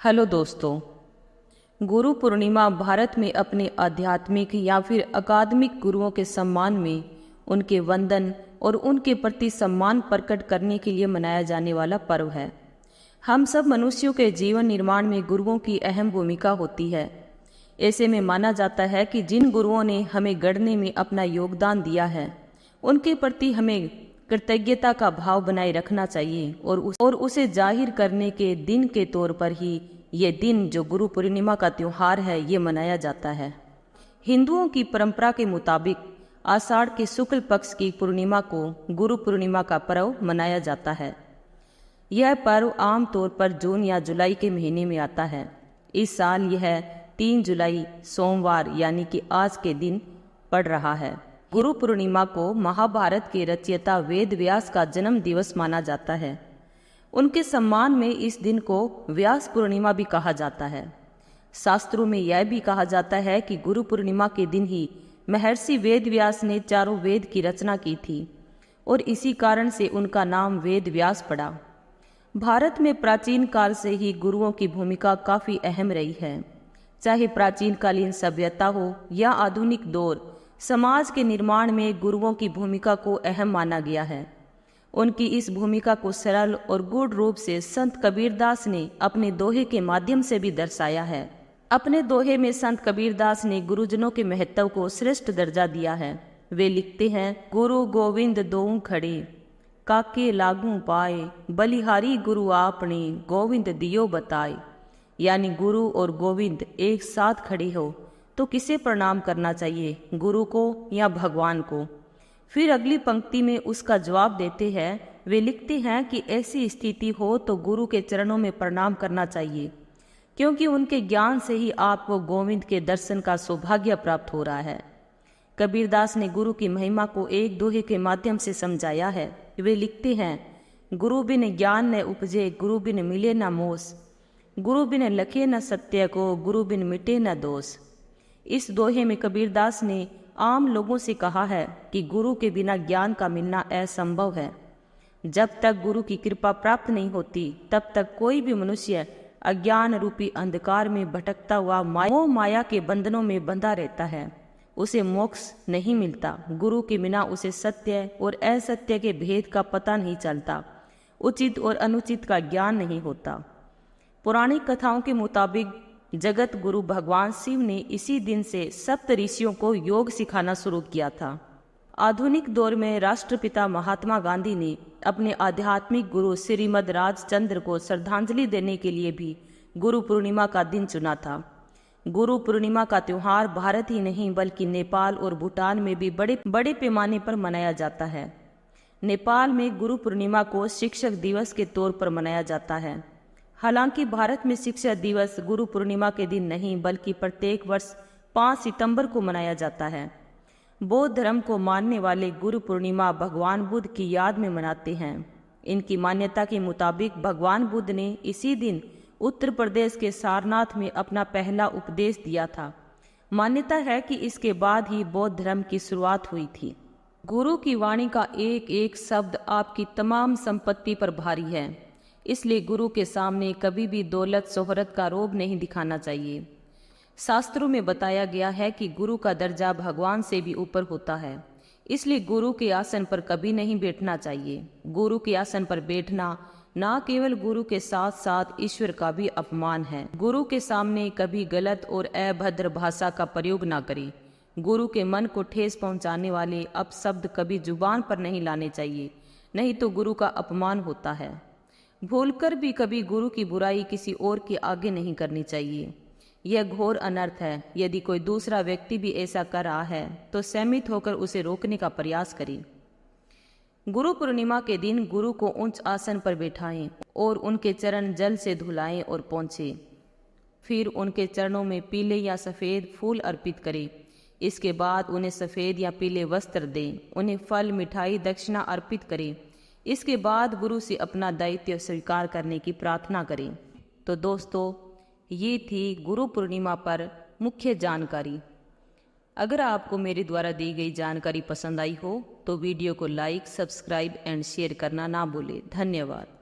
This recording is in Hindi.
हेलो दोस्तों, गुरु पूर्णिमा भारत में अपने आध्यात्मिक या फिर अकादमिक गुरुओं के सम्मान में उनके वंदन और उनके प्रति सम्मान प्रकट करने के लिए मनाया जाने वाला पर्व है। हम सब मनुष्यों के जीवन निर्माण में गुरुओं की अहम भूमिका होती है। ऐसे में माना जाता है कि जिन गुरुओं ने हमें गढ़ने में अपना योगदान दिया है, उनके प्रति हमें कृतज्ञता का भाव बनाए रखना चाहिए और उसे जाहिर करने के दिन के तौर पर ही ये दिन जो गुरु पूर्णिमा का त्यौहार है ये मनाया जाता है। हिंदुओं की परंपरा के मुताबिक आषाढ़ के शुक्ल पक्ष की पूर्णिमा को गुरु पूर्णिमा का पर्व मनाया जाता है। यह पर्व आमतौर पर जून या जुलाई के महीने में आता है। इस साल यह 3 जुलाई सोमवार यानी कि आज के दिन पड़ रहा है। गुरु पूर्णिमा को महाभारत के रचयिता वेद व्यास का जन्म दिवस माना जाता है। उनके सम्मान में इस दिन को व्यास पूर्णिमा भी कहा जाता है। शास्त्रों में यह भी कहा जाता है कि गुरु पूर्णिमा के दिन ही महर्षि वेद व्यास ने चारों वेद की रचना की थी और इसी कारण से उनका नाम वेद व्यास पड़ा। भारत में प्राचीन काल से ही गुरुओं की भूमिका काफ़ी अहम रही है। चाहे प्राचीन कालीन सभ्यता हो या आधुनिक दौर, समाज के निर्माण में गुरुओं की भूमिका को अहम माना गया है। उनकी इस भूमिका को सरल और गूढ़ रूप से संत कबीरदास ने अपने दोहे के माध्यम से भी दर्शाया है। अपने दोहे में संत कबीरदास ने गुरुजनों के महत्व को श्रेष्ठ दर्जा दिया है। वे लिखते हैं, गुरु गोविंद दोऊ खड़े, काके लागू पाए, बलिहारी गुरु आपने, गोविंद दियो बताए। यानी गुरु और गोविंद एक साथ खड़े हो तो किसे प्रणाम करना चाहिए, गुरु को या भगवान को। फिर अगली पंक्ति में उसका जवाब देते हैं। वे लिखते हैं कि ऐसी स्थिति हो तो गुरु के चरणों में प्रणाम करना चाहिए, क्योंकि उनके ज्ञान से ही आपको गोविंद के दर्शन का सौभाग्य प्राप्त हो रहा है। कबीरदास ने गुरु की महिमा को एक दोहे के माध्यम से समझाया है। वे लिखते हैं, गुरु बिन ज्ञान न उपजे, गुरु बिन मिले न मोस, गुरु बिन लखे न सत्य को, गुरु बिन मिटे न दोष। इस दोहे में कबीरदास ने आम लोगों से कहा है कि गुरु के बिना ज्ञान का मिलना असंभव है। जब तक गुरु की कृपा प्राप्त नहीं होती तब तक कोई भी मनुष्य अज्ञान रूपी अंधकार में भटकता हुआ मोह माया के बंधनों में बंधा रहता है। उसे मोक्ष नहीं मिलता। गुरु के बिना उसे सत्य और असत्य के भेद का पता नहीं चलता, उचित और अनुचित का ज्ञान नहीं होता। पुरानी कथाओं के मुताबिक जगत गुरु भगवान शिव ने इसी दिन से सप्त ऋषियों को योग सिखाना शुरू किया था। आधुनिक दौर में राष्ट्रपिता महात्मा गांधी ने अपने आध्यात्मिक गुरु श्रीमद राजचंद्र को श्रद्धांजलि देने के लिए भी गुरु पूर्णिमा का दिन चुना था। गुरु पूर्णिमा का त्यौहार भारत ही नहीं बल्कि नेपाल और भूटान में भी बड़े पैमाने पर मनाया जाता है। नेपाल में गुरु पूर्णिमा को शिक्षक दिवस के तौर पर मनाया जाता है। हालांकि भारत में शिक्षक दिवस गुरु पूर्णिमा के दिन नहीं बल्कि प्रत्येक वर्ष 5 सितंबर को मनाया जाता है। बौद्ध धर्म को मानने वाले गुरु पूर्णिमा भगवान बुद्ध की याद में मनाते हैं। इनकी मान्यता के मुताबिक भगवान बुद्ध ने इसी दिन उत्तर प्रदेश के सारनाथ में अपना पहला उपदेश दिया था। मान्यता है कि इसके बाद ही बौद्ध धर्म की शुरुआत हुई थी। गुरु की वाणी का एक एक शब्द आपकी तमाम संपत्ति पर भारी है, इसलिए गुरु के सामने कभी भी दौलत शोहरत का रोब नहीं दिखाना चाहिए। शास्त्रों में बताया गया है कि गुरु का दर्जा भगवान से भी ऊपर होता है, इसलिए गुरु के आसन पर कभी नहीं बैठना चाहिए। गुरु के आसन पर बैठना न केवल गुरु के साथ साथ ईश्वर का भी अपमान है। गुरु के सामने कभी गलत और अभद्र भाषा का प्रयोग ना करें। गुरु के मन को ठेस पहुंचाने वाले अपशब्द कभी जुबान पर नहीं लाने चाहिए, नहीं तो गुरु का अपमान होता है। भूलकर भी कभी गुरु की बुराई किसी और के आगे नहीं करनी चाहिए। यह घोर अनर्थ है। यदि कोई दूसरा व्यक्ति भी ऐसा कर रहा है तो सहमित होकर उसे रोकने का प्रयास करें। गुरु पूर्णिमा के दिन गुरु को उच्च आसन पर बैठाएं और उनके चरण जल से धुलाएं और पोंछें। फिर उनके चरणों में पीले या सफ़ेद फूल अर्पित करें। इसके बाद उन्हें सफ़ेद या पीले वस्त्र दें। उन्हें फल, मिठाई, दक्षिणा अर्पित करें। इसके बाद गुरु से अपना दायित्व स्वीकार करने की प्रार्थना करें। तो दोस्तों, ये थी गुरु पूर्णिमा पर मुख्य जानकारी। अगर आपको मेरे द्वारा दी गई जानकारी पसंद आई हो तो वीडियो को लाइक, सब्सक्राइब एंड शेयर करना ना भूलें। धन्यवाद।